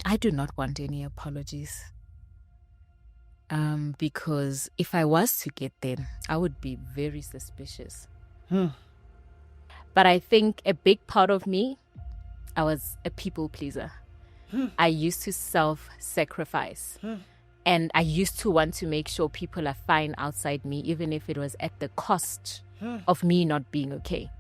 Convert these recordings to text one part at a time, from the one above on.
I do not want any apologies. Because if I was to get them, I would be very suspicious. But I think a big part of me, I was a people pleaser. I used to self-sacrifice. And I used to want to make sure people are fine outside me, even if it was at the cost of me not being okay.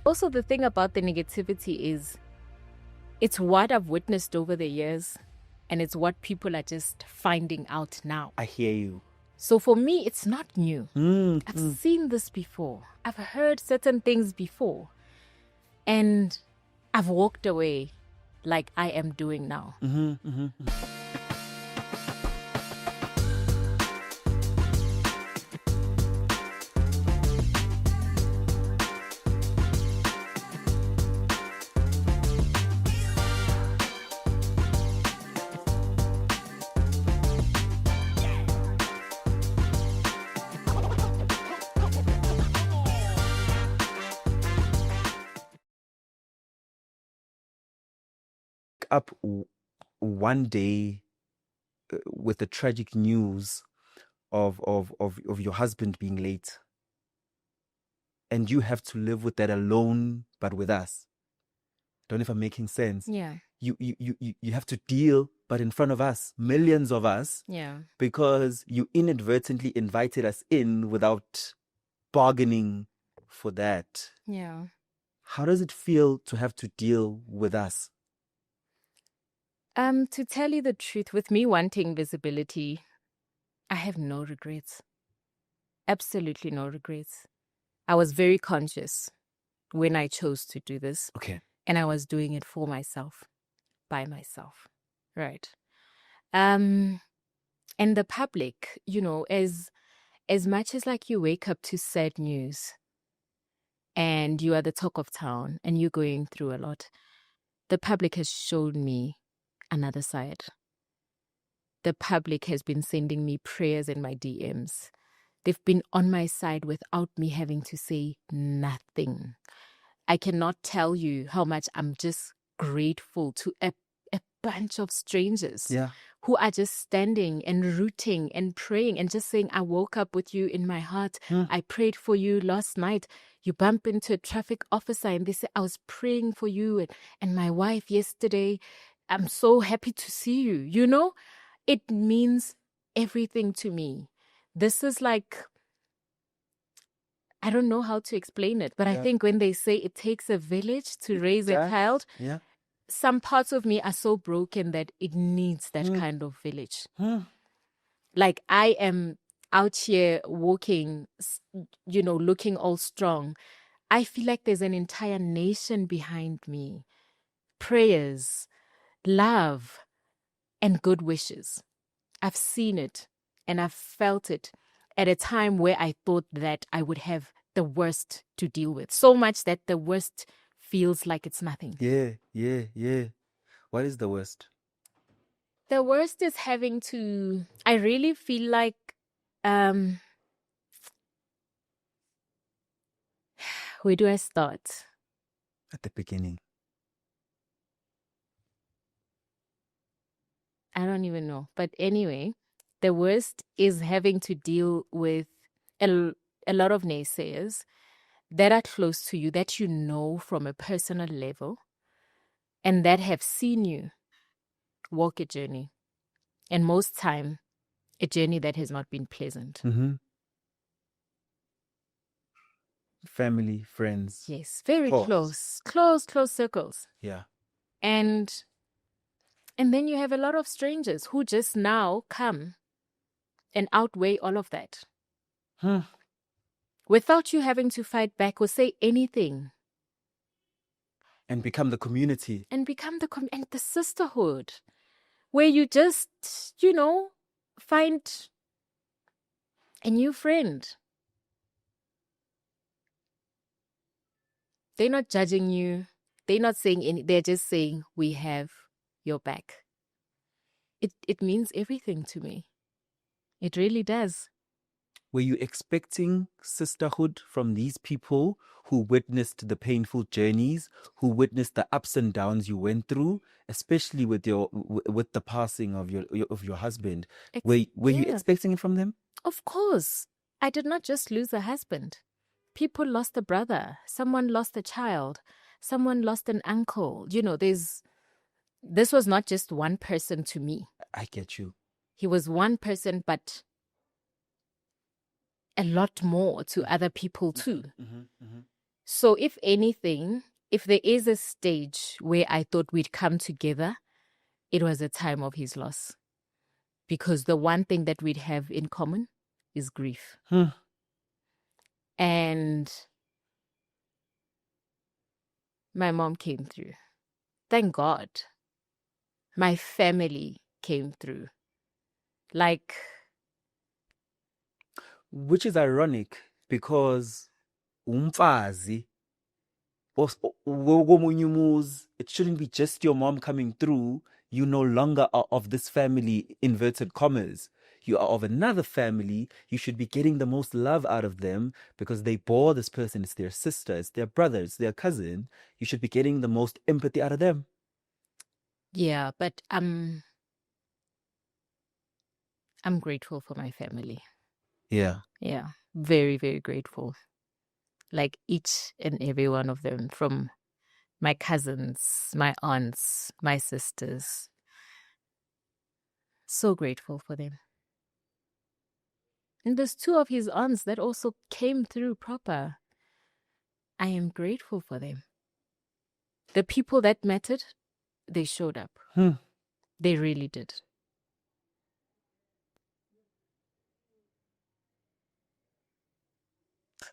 Also, the thing about the negativity is it's what I've witnessed over the years, and it's what people are just finding out now. I hear you. So for me, it's not new. I've seen this before. I've heard certain things before. And I've walked away like I am doing now. Up one day with the tragic news of your husband being late, and you have to live with that alone, but with us. Don't know if I'm making sense. Yeah. You have to deal, but in front of us, millions of us, Yeah. because you inadvertently invited us in without bargaining for that. Yeah. How does it feel to have to deal with us? To tell you the truth, with me wanting visibility, I have no regrets. Absolutely no regrets. I was very conscious when I chose to do this. Okay. And I was doing it for myself, by myself. Right. And the public, as much as like you wake up to sad news and you are the talk of town and you're going through a lot, the public has shown me another side. The public has been sending me prayers in my DMs. They've been on my side without me having to say nothing. I cannot tell you how much I'm just grateful to a bunch of strangers who are just standing and rooting and praying and just saying, I woke up with you in my heart. I prayed for you last night. You bump into a traffic officer and they say, I was praying for you and my wife yesterday. I'm so happy to see you. You know, it means everything to me. This is like, I don't know how to explain it, but I think when they say it takes a village to raise a child, some parts of me are so broken that it needs that kind of village. Like I am out here walking, looking all strong. I feel like there's an entire nation behind me. Prayers, love, and good wishes. I've seen it and I've felt it at a time where I thought that I would have the worst to deal with. So much that the worst feels like it's nothing. Yeah. What is the worst? The worst is having to... I really feel like... where do I start? At the beginning. I don't even know. But anyway, the worst is having to deal with a lot of naysayers that are close to you, that you know from a personal level, and that have seen you walk a journey. And most time, a journey that has not been pleasant. Family, friends. Yes, very close circles. Yeah. And then you have a lot of strangers who just now come and outweigh all of that. Without you having to fight back or say anything. And become the community. And become and the sisterhood. Where you just, find a new friend. They're not judging you. They're not saying anything. They're just saying, we have your back. It means everything to me. It really does. Were you expecting sisterhood from these people who witnessed the painful journeys, who witnessed the ups and downs you went through, especially with with the passing of your husband? Were you Yeah, expecting it from them? of course. I did not just lose a husband. People lost a brother. Someone lost a child. Someone lost an uncle. This was not just one person to me. I get you. He was one person, but a lot more to other people too. So if anything, if there is a stage where I thought we'd come together, it was a time of his loss. Because the one thing that we'd have in common is grief. And my mom came through. Thank God. My family came through. Like, Which is ironic because umfazi, it shouldn't be just your mom coming through. You no longer are of this family, inverted commas. You are of another family. You should be getting the most love out of them because they bore this person. It's their sister, it's their brother, it's their cousin. You should be getting the most empathy out of them. yeah, but I'm grateful for my family. Yeah. Yeah, very, very grateful. Like each and every one of them, from my cousins, my aunts, my sisters. So grateful for them. And there's 2 of his aunts that also came through proper. I am grateful for them. The people that mattered, they showed up. They really did.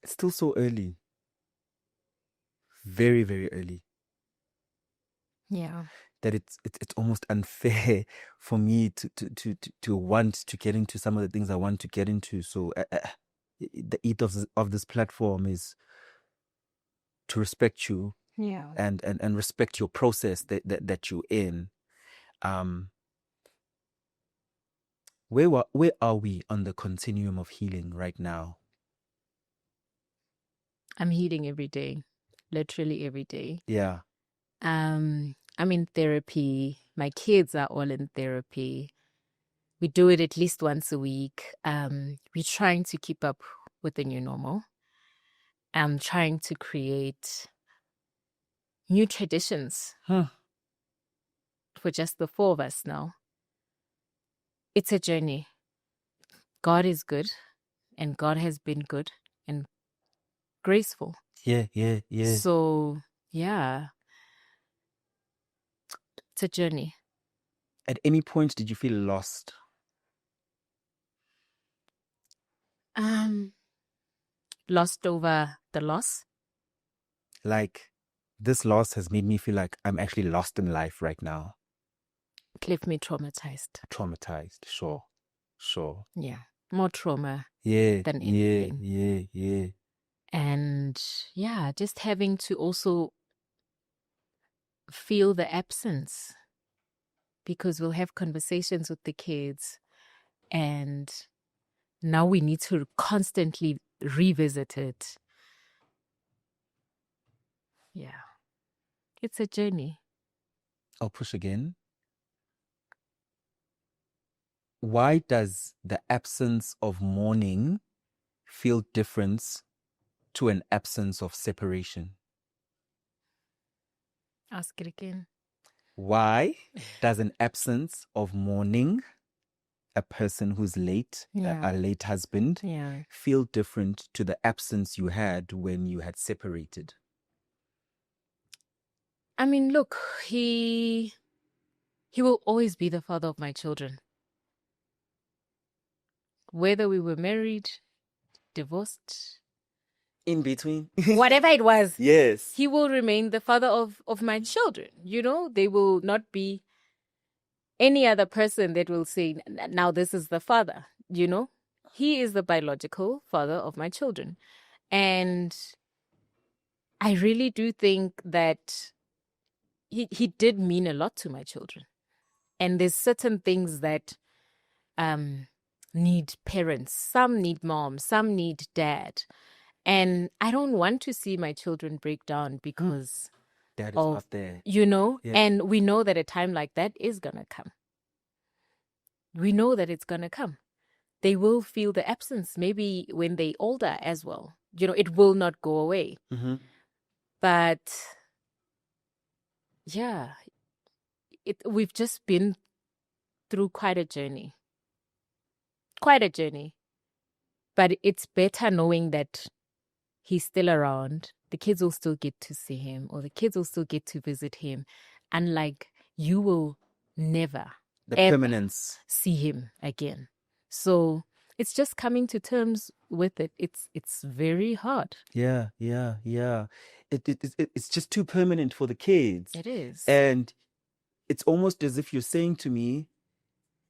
It's still so early. Very, very early. Yeah. That it's almost unfair for me to want to get into some of the things I want to get into. So the ethos of this platform is to respect you, Yeah. and respect your process that you're in. Where are we on the continuum of healing right now? I'm healing every day. Literally every day. Yeah. I'm in therapy. My kids are all in therapy. We do it at least once a week. We're trying to keep up with the new normal. I'm trying to create new traditions for just the 4 of us now. It's a journey. God is good, and God has been good and graceful. Yeah. So, yeah, it's a journey. At any point did you feel lost? Lost over the loss. Like, this loss has made me feel like I'm actually lost in life right now. It left me traumatized. Traumatized. Sure. Yeah, more trauma Yeah. than anything. Yeah. And yeah, just having to also feel the absence, because we'll have conversations with the kids and now we need to constantly revisit it. Yeah, it's a journey. I'll push again. Why does the absence of mourning feel different to an absence of separation? Ask it again. Why does an absence of mourning a person who's late, Yeah. a late husband, Yeah. feel different to the absence you had when you had separated? I mean, look, he will always be the father of my children. Whether we were married, divorced, In between. whatever it was, Yes. he will remain the father of my children. They will not be any other person that will say, now this is the father. He is the biological father of my children. And I really do think that he did mean a lot to my children. And there's certain things that need parents, some need mom, some need dad. And I don't want to see my children break down because Dad is of, not there. Yeah. Yeah. And we know that a time like that is going to come. We know that it's going to come. They will feel the absence, maybe when they're older as well. It will not go away. Mm-hmm. But yeah, we've just been through quite a journey. But it's better knowing that he's still around. The kids will still get to see him, or the kids will still get to visit him. Unlike you will never, ever Permanence. see him again. So it's just coming to terms with it. It's very hard. Yeah. It's just too permanent for the kids. It is. And it's almost as if you're saying to me,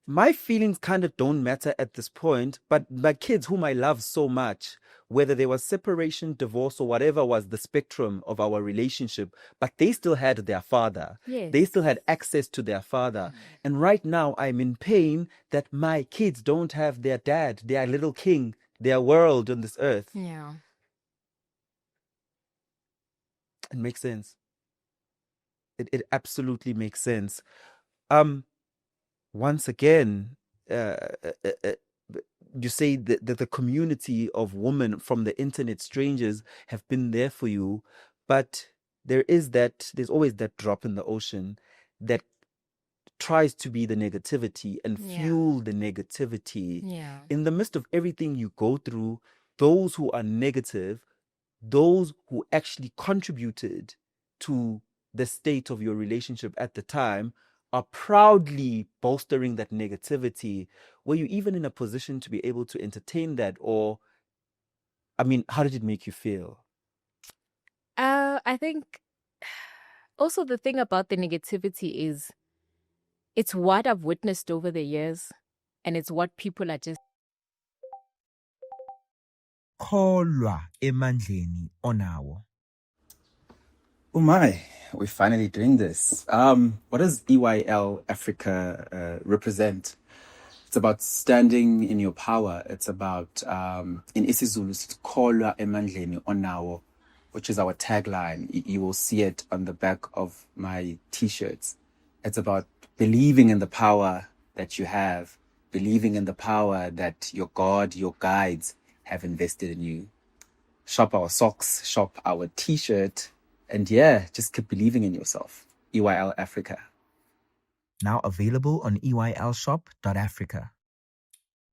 my feelings kind of don't matter at this point, but my kids whom I love so much, whether there was separation, divorce, or whatever was the spectrum of our relationship, but they still had their father. Yes. They still had access to their father. And right now I'm in pain that my kids don't have their dad, their little king, their world on this earth. Yeah. It makes sense. It absolutely makes sense. Once again, you say that the community of women from the internet strangers have been there for you, but there's always that drop in the ocean that tries to be the negativity and fuel the negativity. Yeah. In the midst of everything you go through, those who are negative, those who actually contributed to the state of your relationship at the time, are proudly bolstering that negativity. Were you even in a position to be able to entertain that? Or, I mean, how did it make you feel? I think also the thing about the negativity is it's what I've witnessed over the years, and it's what people are just kholwa emandleni onawo. Oh my, we're finally doing this. What does EYL Africa represent? It's about standing in your power. It's about, in isiZulu, it's kholwa emandleni onawo, which is our tagline. You will see it on the back of my t-shirts. It's about believing in the power that you have, believing in the power that your God, your guides have invested in you. Shop our socks, shop our t-shirt, and yeah, just keep believing in yourself. EYL Africa. Now available on EYLshop.Africa.